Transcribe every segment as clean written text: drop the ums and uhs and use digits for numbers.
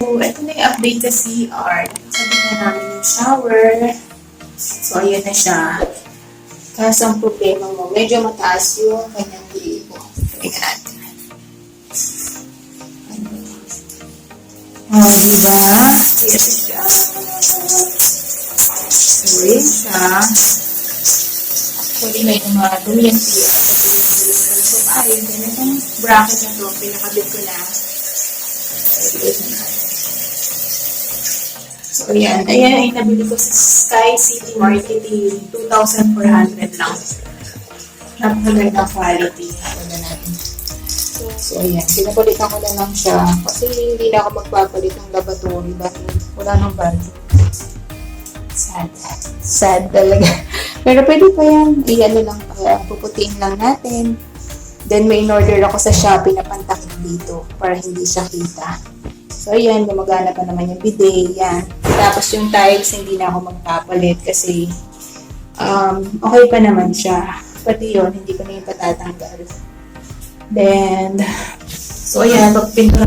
So, ito na yung update sa CR. Sabi na namin yung shower. So, ayan na siya. Kaso ang problema mo, medyo mataas yung kanyang libo. Tingnan natin. Diba? Yes, siya. So, yun siya. Actually, may mga dumi yung CR. So, ayun. Then, itong bracket na to, pinakabit ko na. So, ayan. Ayan ay nabili ko sa Sky City Marketing. 2,400 lang. Napakaganda quality. Wala natin. So, ayan. Pinakulitan ko na lang siya. Kasi hindi na ako magpapalit ng laboratory dahil wala nang budget. Sad. Sad talaga. Pero pwede pa yan. Iyan lang pa. Puputiin lang natin. Then, may in-order ako sa Shopee na pantakip dito para hindi siya kita. So, ayan. Gumagana pa naman yung bidet. Yan. Tapos, yung tiles, hindi na ako magpapalit kasi okay pa naman siya. Pati yun, hindi ko na yung patatanggal. Then, so, ayan. Pagpinto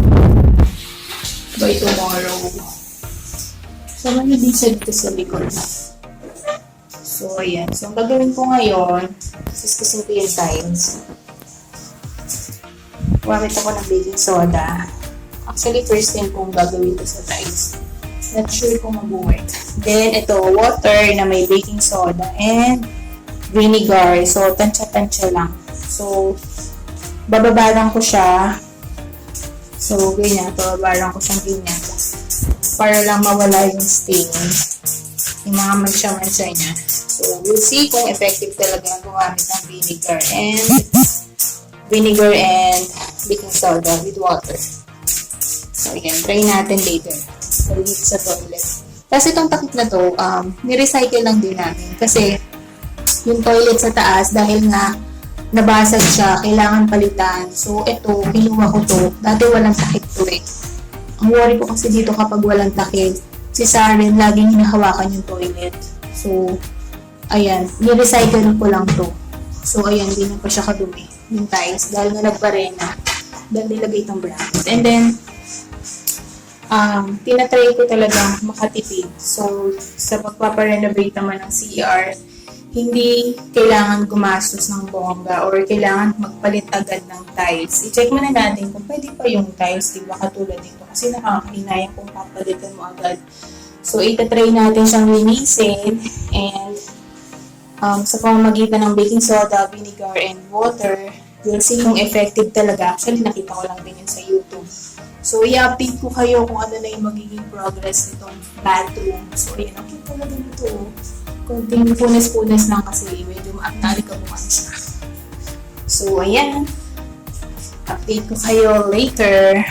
by tomorrow. So, manibisa dito sa likod. So, ayan. So, ang gagawin ko ngayon, siskusin ko yung tiles. Gumamit ako ng baking soda. Actually, first time kong gagawin ito sa tiles. Not sure kung mag-work. Then, ito, water na may baking soda and vinegar. So, tansya-tansya lang. So, bababaran ko siya. So, ganyan. Bababaran ko siyang ganyan. Para lang mawala yung stain. Yung mga mansya-mansya niya. So, we'll see kung effective talaga ang gumamit ng vinegar and baking soda with water. So, again, try natin later. So, dito sa toilet. Kasi itong takip na to, ni-recycle lang din namin. Kasi, yung toilet sa taas, dahil nga nabasag siya, kailangan palitan. So, ito, kinuha ko to. Dati walang takip to eh. Ang worry ko kasi dito kapag walang takip, si Saren, laging hinahawakan yung toilet. So, ayan, ni-recycle ko lang to. So, ayan, hindi na pa siya kadumi. Yung tiles, dahil nga nagbarena. Dahil nilagay itong bracket. And then, tinatry ko talaga makatipid. So, sa pagpaparenovate naman ng CR, hindi kailangan gumastos ng bongga or kailangan magpalit agad ng tiles. I-check muna natin kung pwede pa yung tiles, diba, katulad dito. Kasi nakakahinayang kung papalitan mo agad. So, itatry natin siyang linisin and sa pamamagitan ng baking soda, vinegar, and water, we'll see kung effective talaga. Actually, nakita ko lang din yun sa YouTube. So, i-update ko kayo kung ano na yung magiging progress nitong bathroom. So, ayan, okay talaga nito. Kunting punas-punas lang kasi medyo naalikabukan siya. So, ayan. Update ko kayo later.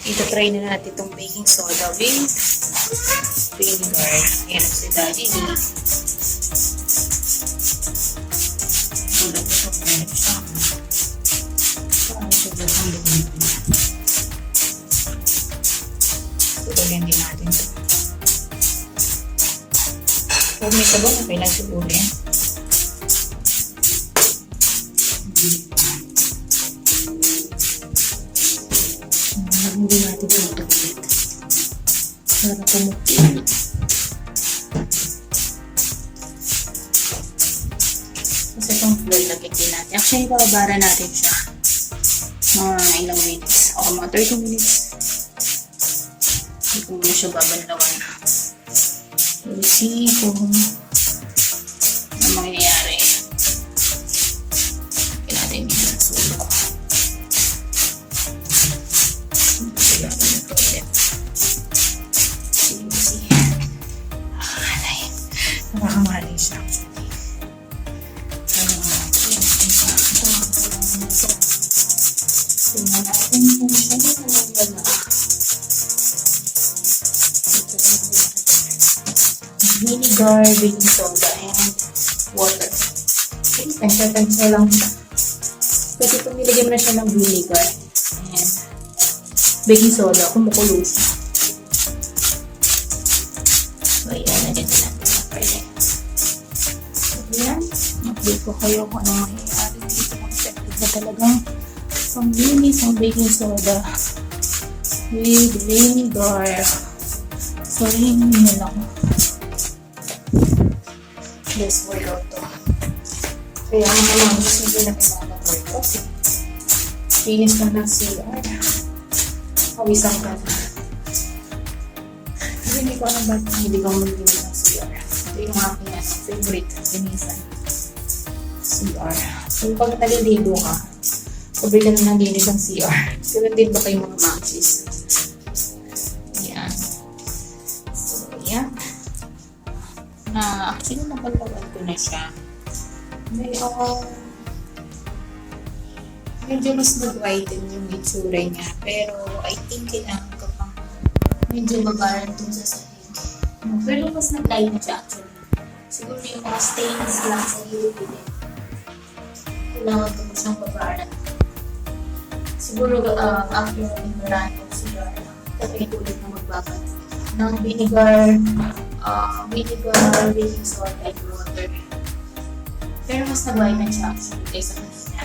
Ito-try na natin itong baking soda with vinegar. Ayan si Daddy ni. Tulad ito kung meron siya. Parang sobrang lumit niya. Tutuloyan din natin ito. Kung may sabon, okay lang siguro yan. Hindi natin ito ulit. Para kumukit. Kasi itong flour lagyan din natin. Actually, babara natin siya. Mga ilang minutes. O mga 30 minutes. Hindi ko muna siya babanlawan. We'll see kung ano mangyayari. Lagyan natin yung sulo. Nakakamali siya. Tingnan natin kung siya na vinegar, baking soda, and water. Tansya lang siya. Kasi kung nilagyan mo na siya ng vinegar and baking soda, kumukulo siya. So, ayan, lagyan na natin sa karne. So, ayan. Update ko kayo kung anong mangyayari dito. Kung effective na talagang pang-linis ang baking soda with vinegar. So, rin nyo lang. Let's work out to. Kaya mga mamas, hindi na kailangan work out. Finish lang ng CR. Pawisang ka na. Hindi ko alam ba't hindi ko mag-linis ng CR. Ito yung aking favorite linisan. CR. So, pag naliligo ka, sabay ka na naglinis ng CR. Ganun din ba kayo mga maxis? Ayan. So, ayan. Actually, napalawan ko na siya. Medyo mas nag-whiten yung itsura niya. Pero, I think kailangan ko pang medyo babaran dun sa sahig. Pero mas nag-light na siya actually. Siguro yung mga stains lang sa gilid din. Kailangan ko siyang babaran. Siguro after yung babaran ko siguro tapos ulit na magbabat ng vinegar, baking soda, and water. Pero mas nag-white na siya actually kaysa kanina.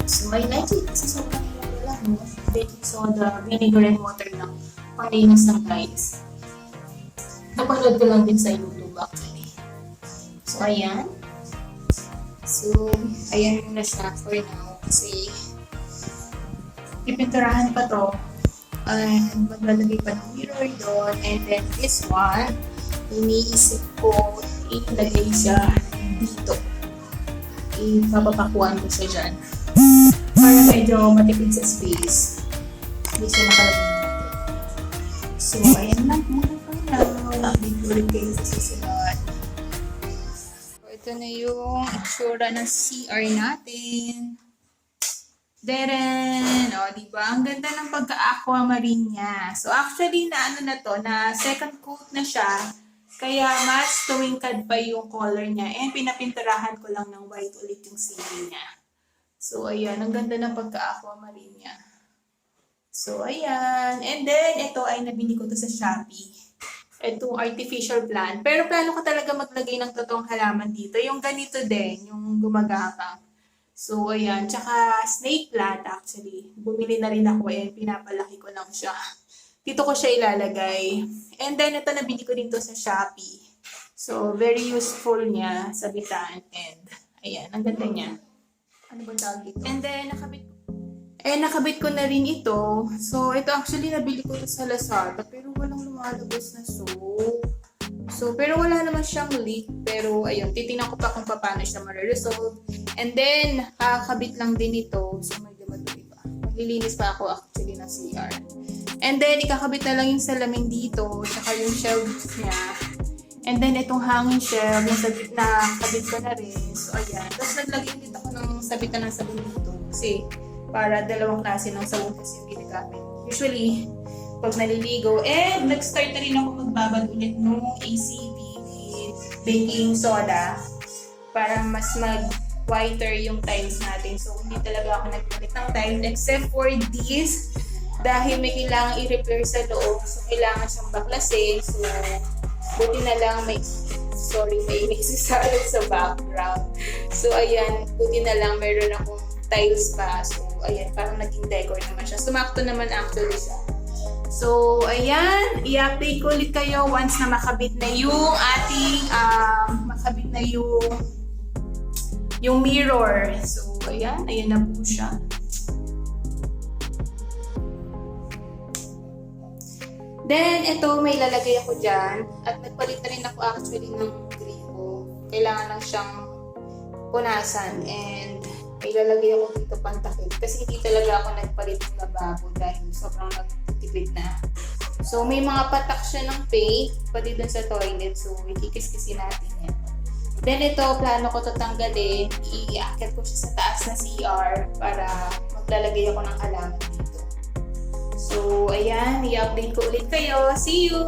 So, I like it kasi sobrang hirap lang, no? Baking soda, vinegar, and water lang. Panglinis ng guys. Napanood ko lang din sa YouTube actually. So, ayan. So, ayan na siya for now. Kasi, ipinturahan pa to. And maglalagay pa ng mirror doon. And then, this one, iniisip ko, ilagay siya dito. Ipapapakuan ko siya dyan. Para medyo matipid sa space. Hindi siya nakalagay dito. So, ayan lang muna for now. Update ulit kayo sa susunod. So, ito na yung itsura ng CR natin. Deren! O, diba? Ang ganda ng pagka-aquamarine niya. So, actually, na second coat na siya. Kaya, mas tumingkad pa yung color niya. And pinapinturahan ko lang ng white ulit yung ceiling niya. So, ayan. Ang ganda ng pagka-aquamarine niya. So, ayan. And then, ito ay nabili ko to sa Shopee. Itong artificial plant. Pero plano ko talaga maglagay ng totoong halaman dito. Yung ganito din, yung gumagapang. So, ayan. Tsaka, snake plant actually. Bumili na rin ako. Ayan, pinapalaki ko lang siya. Dito ko siya ilalagay. And then, ito nabili ko dito sa Shopee. So, very useful niya sa bitaan. And, ayan, ang ganda niya. Ano ba tawag dito? And then, nakabit ko na rin ito. So, ito actually nabili ko ito sa Lazada. Pero walang lumalabas na soap. So, pero wala naman siyang leak. Pero, ayun, titingnan ko pa kung paano siya ma-resolve. And then, kakabit lang din ito. So, medyo madumi pa. Maglilinis pa ako actually ng CR. And then, ikakabit na lang yung salamin dito. Tsaka yung shelves niya. And then, itong hanging shelf, nasa gitna, kabit ko na rin. So, ayan. Tapos, naglagay dito ako ng sabitan ng sabon dito. Kasi, para dalawang klase ng sabon kasi yung ginagamit. usually, pag naliligo, and nag-start na rin ako magbabad ulit nung ACP with baking soda para mas mag-whiter yung tiles natin. So, hindi talaga ako nagpalit ng tiles except for this dahil may kailangan i-repair sa loob. So, kailangan siyang baklasin. So, buti na lang may nagsisalo sa background. So, ayan, buti na lang meron akong tiles pa. So, ayan, parang naging decor naman siya. Sumakto naman actually siya. So, ayan, i-update ko ulit kayo once na makabit na yung ating, makabit na yung mirror. So, ayan na po siya. Then, ito, may lalagay ako dyan. At nagpalit na rin ako actually ng gripo. Kailangan lang siyang punasan. And, may lalagay ako dito pantakip. Kasi hindi talaga ako nagpalit ng lababo dahil sobrang nagtitipid na. So, may mga patak siya ng paint, pati dun sa toilet. So, ikikis-kisin natin yan. Then, ito, plano ko tatanggalin. Iiakit ko siya sa taas na CR para maglalagay ako ng halaman dito. So, ayan, i-update ko ulit kayo. See you!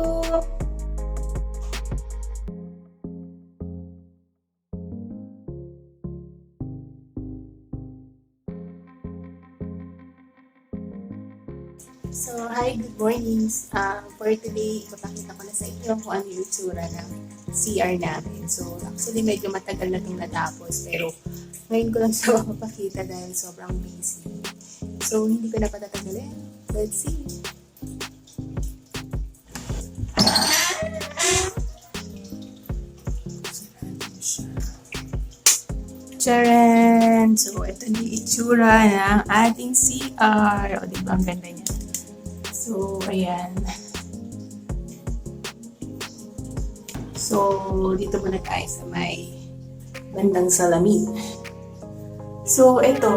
So, hi, good morning. For today, ipapakita ko na sa inyo kung ano yung itsura ng CR namin. So, actually, medyo matagal na itong natapos, pero ngayon ko lang siya mapapakita dahil sobrang busy. So, hindi ko na patatagalin. Let's see. Charan! So, ito na yung itsura ng ating CR. O, diba? Ang ganda niya. So, ayan. So, dito muna tayo sa may bandang salamin. So, ito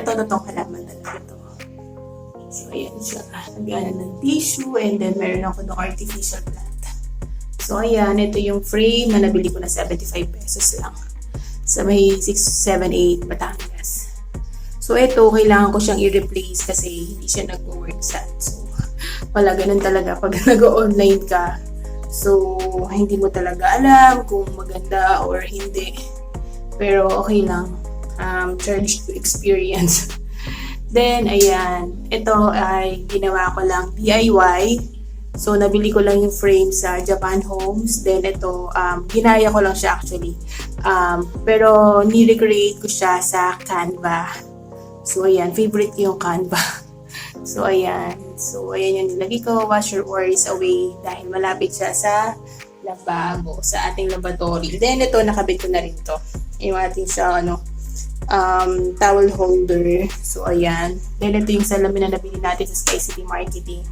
totong halaman talaga ito. So, ayan siya. Lagyan ng tissue and then meron ako ng artificial plant. So, ayan. Ito yung frame na nabili ko na 75 pesos lang. Sa may 678 Batangas. So, ito, kailangan ko siyang i-replace kasi hindi siya nag-work set. So, wala ganun talaga pag nag-online ka. So, hindi mo talaga alam kung maganda or hindi. Pero, okay lang. Charge to experience. Then, ayan. Ito ay ginawa ko lang DIY. So, nabili ko lang yung frame sa Japan Homes. Then, ito, ginaya ko lang siya actually. Pero, ni-recreate ko siya sa Canva. So, ayan. Favorite ko yung Canva. So, ayan. So, ayan yung nilagay ko. Wash your worries away dahil malapit siya sa lababo, sa ating laboratory. Then, ito, nakabit ko na rin to. Yung ating siya, towel holder. So, ayan. Then, ito yung salamin na nabili natin sa Sky City Marketing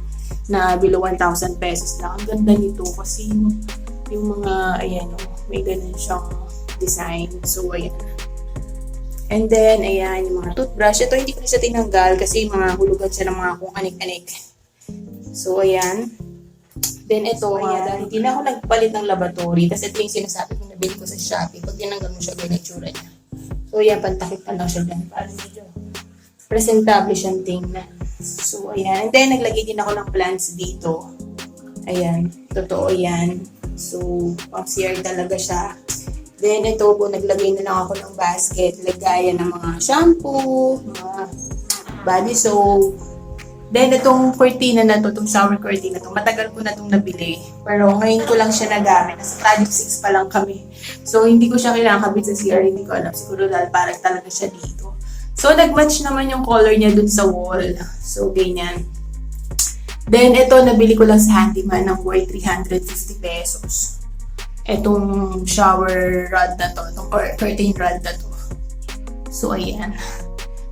na below 1,000 pesos lang. Ang ganda nito kasi yung mga, ayan, may ganun siyang design. So, ayan. And then, ayan, yung mga toothbrush. Ito, hindi ko na siya tinanggal kasi mga hulugan siya ng mga kung anik-anik. So, ayan. Then, ito, dahil hindi na ako nagpalit ng laboratory. Kasi ito yung sinasabi kong nabili ko sa Shopee. Pag tinanggal mo siya, ganyan tsura niya. So, ayan, pantakip pa lang siya dyan. Parang medyo presentable siyang tingnan. So, ayan. And then, naglagay din ako ng plants dito. Ayan. Totoo yan. So, pang CR talaga siya. Then, ito po, naglagay na lang ako ng basket. Lagayan ng mga shampoo, mga body soap. Then, itong cortina na to, itong shower curtain na to, matagal ko na itong nabili. Pero ngayon ko lang siya nagamit. Nasa project 6 pa lang kami. So, hindi ko siya kailangan kabit sa CR. Hindi ko alam. Siguro dahil parang talaga siya dito. So, nag-match naman yung color niya dun sa wall. So, ganyan. Then, ito, nabili ko lang sa Handyman ng worth 350 pesos. Itong shower rod na to. Itong curtain rod na to. So, ayan.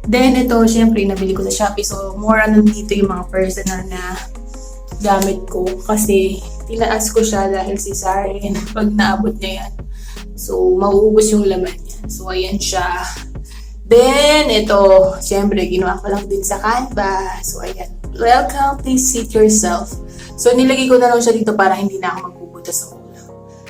Then, ito, syempre, nabili ko sa Shopee. So, more dito yung mga personal na gamit ko. Kasi, tinaas ko siya dahil si Saren, pag naabot niya yan. So, mauubos yung laman niya. So, ayan siya. Then, ito, syempre, ginawa ko lang din sa Canva. So, ayan. Welcome, please seat yourself. So, nilagay ko na lang siya dito para hindi na ako magbubuta sa ulo.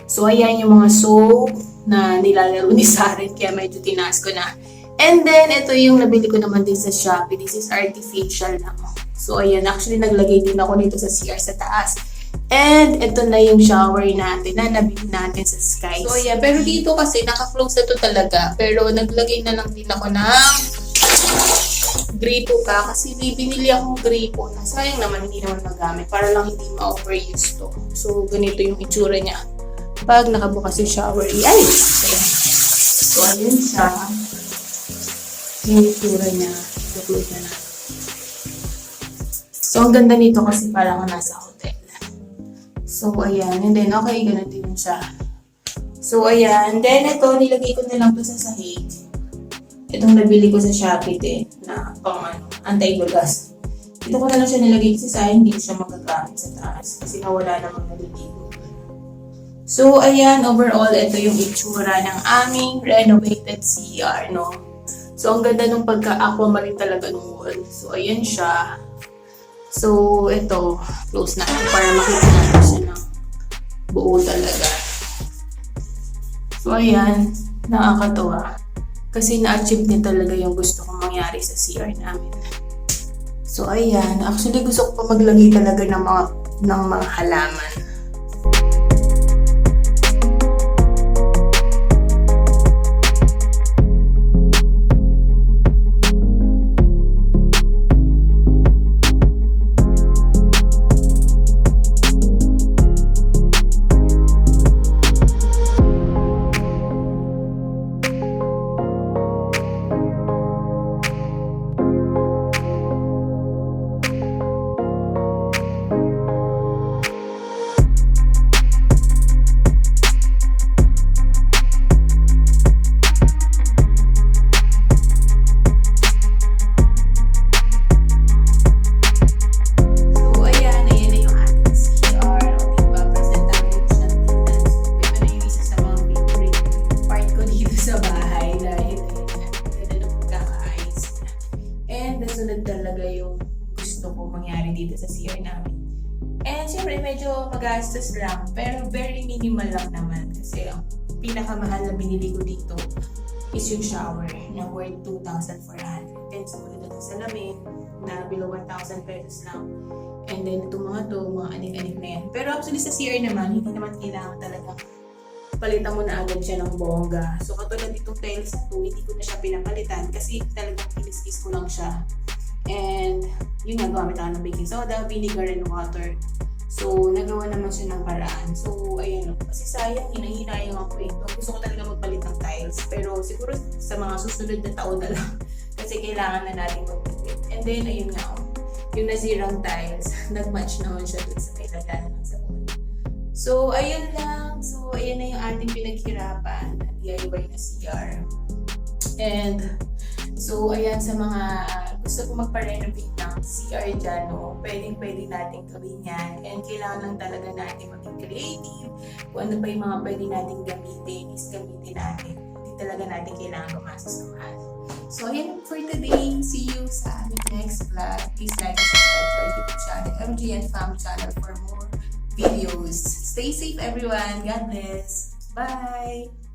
So, ayan yung mga soap na nilalaro ni Saren. Kaya medyo tinaas ko na. And then, ito yung nabili ko naman din sa Shopee. This is artificial lang. So, ayan. Actually, naglagay din ako nito sa CR sa taas. And ito na yung shower natin na nabili natin sa Sky. So, ayan. Pero dito kasi, naka-close na to talaga. Pero naglagay na lang din ako ng gripo ka. Kasi binili akong gripo na sayang naman, hindi naman magamit. Para lang hindi ma-overuse to. So, ganito yung itsura niya. Pag nakabukas yung shower, ay! Ayan. So, ayun siya. Yung itsura niya. So, na. So, ang ganda nito kasi parang nasa hotel. So, ayan. And then, okay, ganun din siya. So, ayan. Then, ito, nilagay ko na lang to sa sahig. Itong nabili ko sa Shopee din na pang anti-gas. Ito ko na lang siya nilagay sa sahig. Hindi siya magagamit sa taas kasi nawala namang naliligo. So, ayan. Overall, ito yung itsura ng aming renovated CR, no? So, ang ganda nung pagka-aquamarine talaga nung wall. So, ayan siya. So, ito, close natin para makita natin siya ng buo talaga. So, ayan, nakakatuwa. Kasi na-achieve niya talaga yung gusto kong mangyari sa CR namin. So, ayan, actually gusto ko pa maglagay talaga ng mga halaman. Nasunod talaga yung gusto ko mangyari dito sa CR namin. And syempre, medyo magastos lang, pero very minimal lang naman. Kasi ang pinakamahal na binili ko dito is yung shower na worth 2,400. And sumunod na sa salamin na below 1,000 pesos lang. And then itong mga anik-anik na yan. Pero actually sa CR naman, hindi naman kailangan talaga palitan mo na agad siya ng bongga. So, katulad itong tiles na ito, hindi ko na siya pinapalitan kasi talagang kiniskis ko lang siya. And, yun nga, gamit ako ng baking soda, vinegar, and water. So, nagawa naman siya ng paraan. So, ayan o. Kasi sayang, hinahinayang ako ito. Gusto ko talaga magpalit ng tiles. Pero, siguro sa mga susunod na taon na lang. Kasi kailangan na natin magpipit. And then, ayun nga o. Yung nasirang tiles, nag-match naman siya dun sa may laganan ng sabon. So, ayun lang. So, ayan na yung ating pinaghirapan at DIY na CR. And, so, ayan sa mga gusto ko magpa-renovate ng CR dyan, no? Pwede natin gawin yan. And kailangan lang talaga natin maging creative. Kung ano pa yung mga pwede natin gamitin, is gamitin natin. Hindi talaga natin kailangan gumastos ng mahal. So, ayan for today. See you sa aming next vlog. Please like and subscribe to our YouTube channel, mjandfamchannel, for more videos. Stay safe, everyone. God bless. Bye!